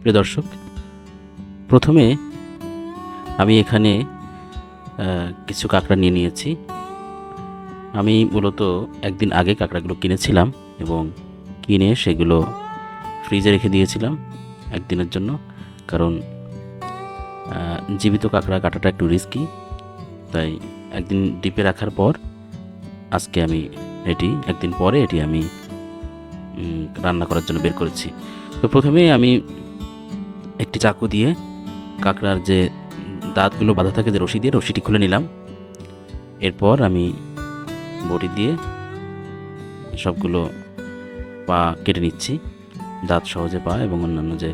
প্রিয় দর্শক, প্রথমে আমি এখানে কিছু কাঁকড়া নিয়ে নিয়েছি। আমি মূলত একদিন আগে কাঁকড়াগুলো কিনেছিলাম এবং কিনে সেগুলো ফ্রিজে রেখে দিয়েছিলাম একদিনের জন্য, কারণ জীবিত কাঁকড়া কাটাটা একটু রিস্কি। তাই একদিন ডিপে রাখার পর আজকে আমি একদিন পরে আমি রান্না করার জন্য বের করেছি। তো প্রথমেই আমি একটি চাকু দিয়ে কাঁকড়ার যে দাঁতগুলো বাঁধা থাকে, যে রশি দিয়ে রশিটি খুলে নিলাম। এরপর আমি বটি দিয়ে সবগুলো পা কেটে নিচ্ছি, দাঁত সহজে পা এবং অন্যান্য যে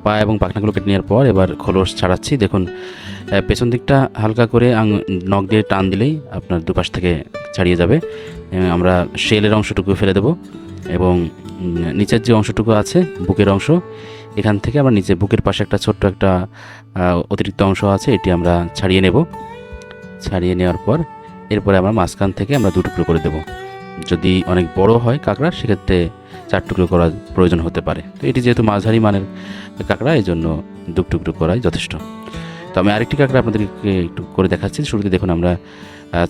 পা এবং পাখনাগুলো কেটে নেওয়ার পর এবার খোলস ছাড়াচ্ছি। দেখুন, পেছন দিকটা হালকা করে নখ দিয়ে টান দিলেই আপনার দুপাশ থেকে ছাড়িয়ে যাবে। আমরা শেলের অংশটুকু ফেলে দেব এবং নিচের যে অংশটুকু আছে, বুকের অংশ, এখান থেকে আমরা নিচে বুকের পাশে একটা ছোট্ট একটা অতিরিক্ত অংশ আছে, এটি আমরা ছাড়িয়ে নেব। ছাড়িয়ে নেওয়ার পর এরপরে আমরা মাঝখান থেকে আমরা 2 টুকরো করে দেব। যদি অনেক বড় হয় কাঁকড়া, সেক্ষেত্রে 4 টুকরো করার প্রয়োজন হতে পারে। তো এটি যেহেতু মাঝারি মানের কাঁকড়া, এই জন্য 2 টুকরো করাই যথেষ্ট। তো আমি আরেকটি কাঁকড়া আপনাদেরকে একটু করে দেখাচ্ছি। শুরুতে দেখুন, আমরা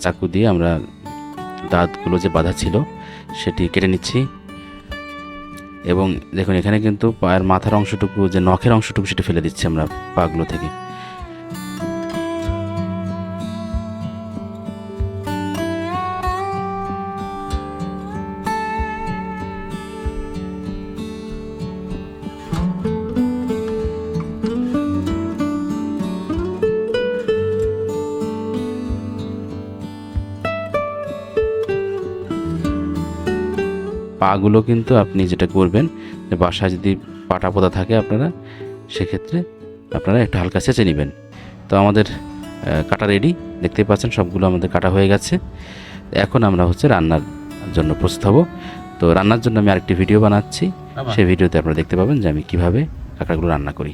চাকু দিয়ে আমরা দাঁতগুলো যে বাঁধা ছিল সেটি কেটে নিচ্ছি এবং দেখুন এখানে কিন্তু পায়ের মাথার অংশটুকু, যে নখের অংশটুকু, সেটা ফেলে দিচ্ছি আমরা পাগুলো থেকে। পাগুলো কিন্তু আপনি যেটা করবেন, যে বাসায় যদি পাটা পোতা থাকে আপনারা, সেক্ষেত্রে আপনারা একটু হালকা ছেঁচে নেবেন। তো আমাদের কাটা রেডি, দেখতেই পাচ্ছেন সবগুলো আমাদের কাটা হয়ে গেছে। এখন আমরা রান্নার জন্য প্রস্তুত হব। তো রান্নার জন্য আমি আরেকটি ভিডিও বানাচ্ছি, সেই ভিডিওতে আপনারা দেখতে পাবেন যে আমি কীভাবে কাঁকড়াগুলো রান্না করি।